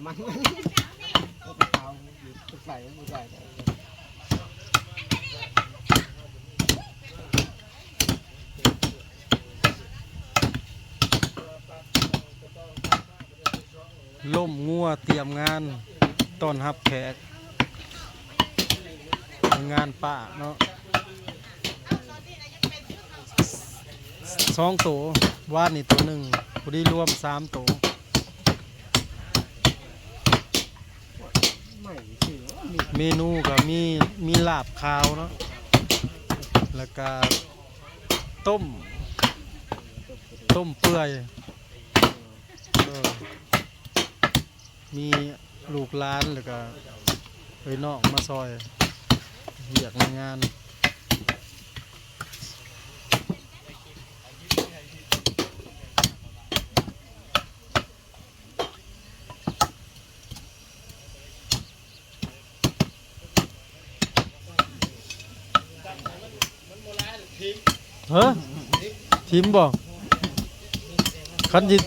มันใส่ไม่ใส่ล่มงัวเตรียมงานต้อนรับแขกงานป่าเนาะ2 ตัววาดนี่ตัวหนึ่งพอดีรวม3 ตัวเมนูก็มีลาบขาวเนาะแล้วก็ต้มเปื่อยมีลูกหลานแล้วก็เอ้ยน้องมาซอยเรียกในงานเฮ้อทีมบอกคันยิ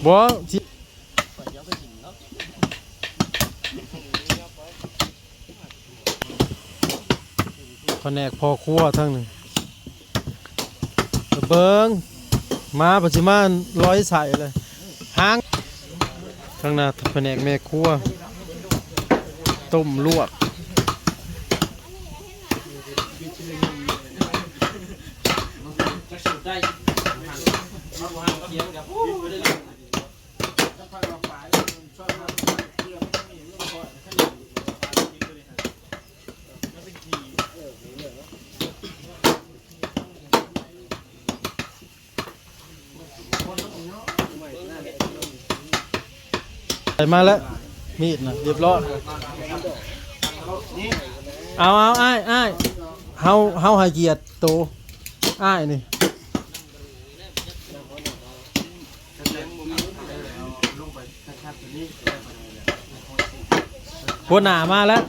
บ่ทีแผนกพอครัวทั้งหนึ่งเบิ้งมาปัจจุบันร้อยใส่เลยหางข้างหน้าแผนกแม่ครัวต้มลวกใส่มาแล้วมีดนะเรียบร้อยเอาอ้ายเฮาให้เกียรติโตอ้ายนี่หัวหน้ามาแล้ว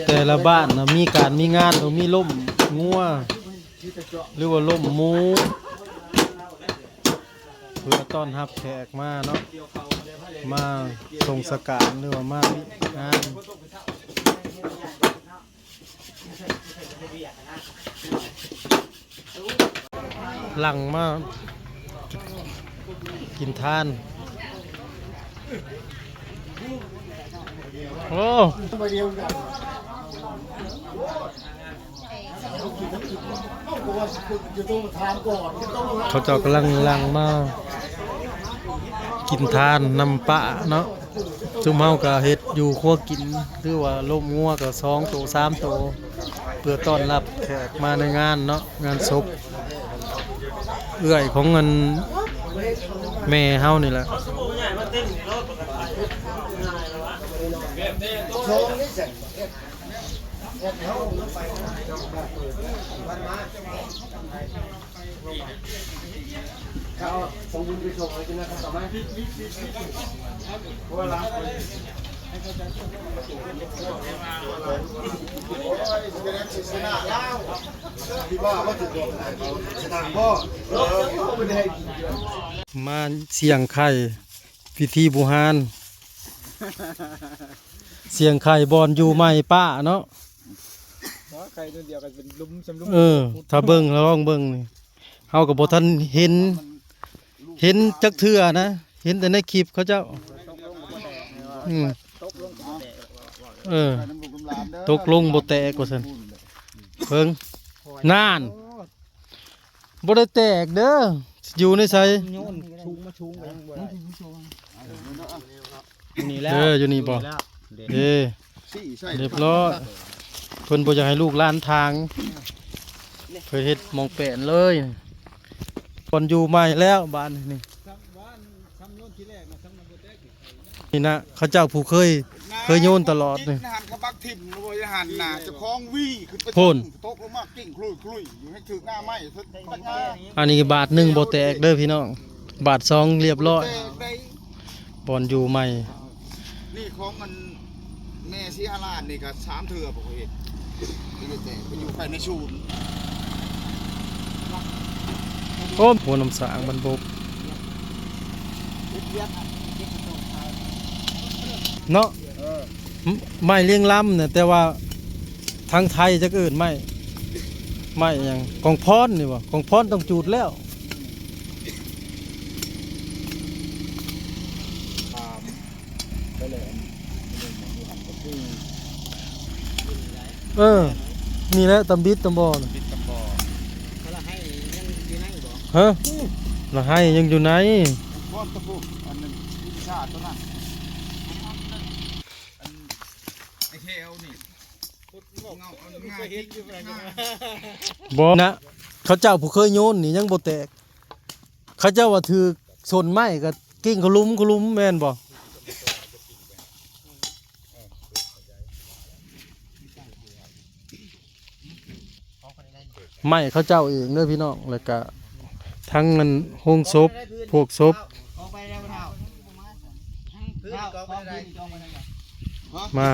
แต่ละบ้านนะมีการมีงานหรือมีล่มงัวหรือว่าล่มหมูเพื่อต้อนรับแขกมาเนาะมาส่งสการหรือว่ามามีงานหลังมากินทานโอ้เขาเจ้ากำลังมากินทานนำปะเนาะจุ่มเฮาก็เฮ็ดอยู่ครัวกินหรือว่าล่มงัวก็2 ตัว 3 ตัวเพื่อต้อนรับแขกมาในงานเนาะงานศพเอื้อยของเงินแม่เฮานี่แหละเขาส่งบุญไปส่งอะไรกันนะครับต่อมาว่าละมาเสียงไข่พิธีบูฮานเสียงไข่บอลอยู่ใหม่ป้าเนาะไข่ตัวเดียวกันเป็นลุ่มสำลุ่ม ถ้าเบิ่งแล้วลองเบิ่งนี่เฮาก็บ่ทันเห็นจักเทื่อนะเห็นแต่ในคลิปเขาเจ้าตกลงบ่แตกว่าซั่นเบิ่งนานบ่ได้แตกเด้ออยู่ในไสอยู่นี่บ่เรียบร้อยเพิ่นบ่อยากให้ลูกหลานทางเพิ่นเฮ็ดมองแปนเลยก่อนอยู่ใหม่แล้วบ้านนี่นะเขาเจ้าผู้เคยโยนตลอดนี่หันกระบักถิ่มโวยหันหนาจะคล้องวี่ขึ้นไปตกลงมากิ้งคลุยอยู่ให้ถึงหน้าไม้อันนี้บาทหนึ่งบ่แตกเด้อพี่น้อง บาทซองเรียบร้อย แต่ได้ บอลอยู่ใหม่ นี่ของมันแม่ซีฮาลานนี่ก็3เทื่อบ่เคยเห็นนี่แต่ไปอยู่ภายในชูน โอ้หัวน้ำสางมันบกเนาะไม้เลี้ยงล้ำเนี่ยแต่ว่าทางไทยจะเกิดไม้อย่างกองพรนี่วะกองพรต้องจูดแล้ว ไปเลยคือ นี่แหละตำบิดตำบอนะ ปิดตะบอ ฮะเราให้ยังอยู่ไหน พอดตะปูอันนึงวิชาตัวนั้นอันไอ้เคลนี่เงาเอาง่ายที่อยู่ง่าย บอนะเขาเจ้าผู้เคยโยนนี่ยังบ่แตกเขาเจ้าว่าถือสนไม้ก็กิ้งขลุมแม่นบ่ไม้เขาเจ้าเองเด้อพี่น้องแล้วก็ทั้งเงินโฮงศพพวกศพมา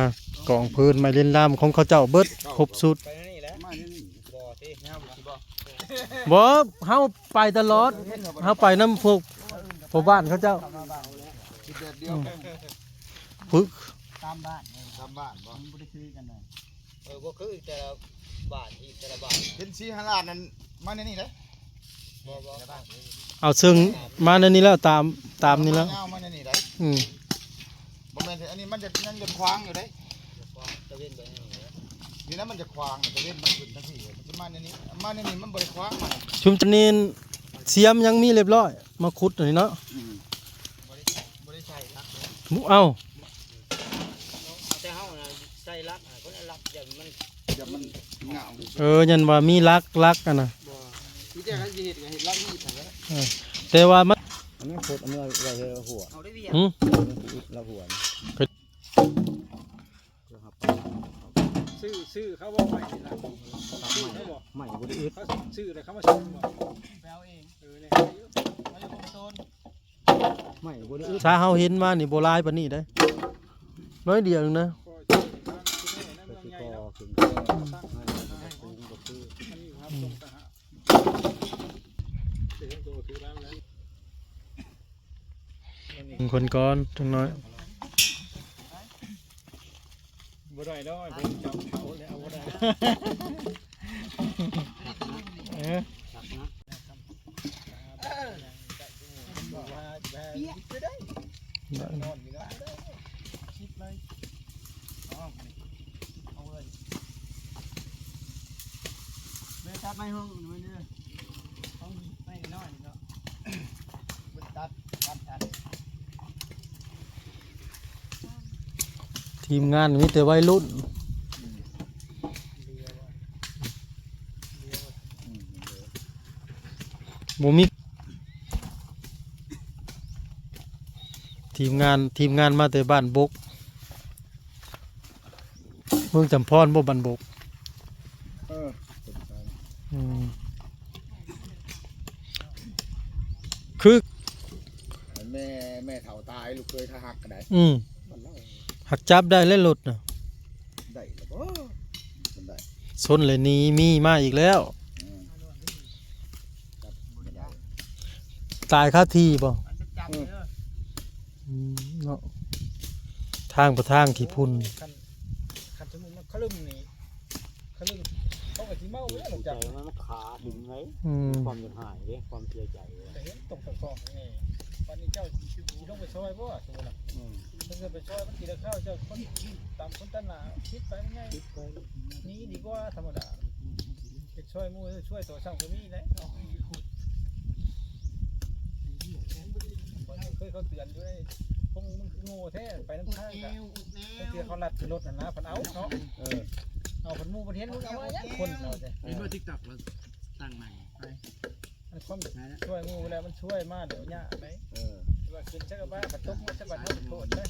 กองพื้นไม้เล่นล่ามของเขาเจ้าเบิดครบสุด ไปนี่แหละ มานี่ บ่ที่เฮาสิบ่ บ่เฮาไปตลอดเฮาไปน้ำพวกบ้านเขาเจ้า คิดแบบเดียว ฝึก ตามบ้านบ่ บ่คือแต่ละบ้านที่แต่ละบ้าน เห็นซีฮาลานนั้นมาในนี่เด้ บ่ เอาซึ่งมาในนี้แล้วตามนี้แล้ว เงามาในนี่เด้ อืม บ่แม่นอันนี้มันจะยังจะขวางอยู่เด้ ตะเวนไปนี่ นี่นะมันจะขวางแต่เว้นมันขึ้นทั้งที่มันจะมาในนี้มาในนี้มันบ่ได้ขวางมัน ชุมชนนี้เสียมยังมีเรียบร้อยมาขุดหน่อยเนาะ บ่ได้ใช้รัก เอ้า แต่เฮาน่ะใส่รักคนรักอย่างมัน เดี๋ยวมันเงา ยันว่ามีลักอ่ะนะ บ่ที่แต่กันสิเฮ็ดก็เฮ็ดรักนี่ซั่นแหละ แต่ว่ามัน อันนี้พดอันนี้ไว้ให้หัวเอาได้เวีย หืม ละหัวซื้อเขาบอกใหม่ละซื้อเขาบอกใหม่บ่ได้อึดเขาซื้อเลยเขามาซื้อบอกไปเอาเองเนี่ยเขาอยู่คงโซนใหม่บ่ได้อึด ถ้าเฮาเห็นมานี่บ่หลายปานนี้เด้น้อยเดียวนึงนะ คนก่อนจังน้อย บ่ได้ดอกผมจับเขาแล้วบ่ได้นอนอยู่นะคิดเลยเอาเลยเมื่อตัดไม่ห้องมันนี่ต้องไม่น้อยเนาะตัด ทีมงานมีแต่วัยรุ่นบ่มีทีมงานมาแต่บ้านบกเมืองจำพรบ่บ้านบกมคือ แม่เฒ่าตายลูกเคยทหักก็ได้ หักจับได้เล่นรถน่ะ ได้แล้วบ่มันได้ ซนเลยหนี้มีมาอีกแล้ว ตายคาที่บ่เนาะทางประทางที่พุ่น คันสมมุติมันคลึมนี่คลึมเขาก็สิเมาแล้วหลังจากมันขาดึงไว้ ความหายเด้ความเสียใจแต่เห็นตกตกนี่วันนี้เจ้าสิลงไปซอยบ่สมมุติน่ะถ้าเกิดไปซอยมันกินข้าวเจ้าคนตามคนตันหนาคิดไปง่ายนี้ดีกว่าธรรมดาไปช่วยหมู่ช่วยตัวช่างก็มีนะเคยเขาเตือนด้วยพวกมึงโง่แท้ไปน้ำท่ากันเตือนเขาลัดขึ้นรถนะพันเอาเนาะเอาพันมูพันเห็นมึงเอาไว้ยังคนเราแต่ มีเบอร์ทิกตอกแล้วตั้งใหม่ไป มันความช่วยงูแล้วมันช่วยมากเดี๋ยวยากไหมว่ากินชักบ้าผัดต้มชักบ้าเขาโทษได้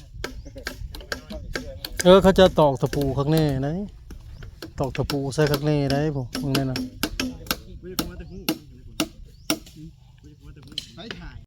เขาจะตอกตะปูข้างในนะตอกตะปูใส่ข้างในได้ผมมึงแน่นอน ไม่ได้พูดว่าแต่หู ไปถ่าย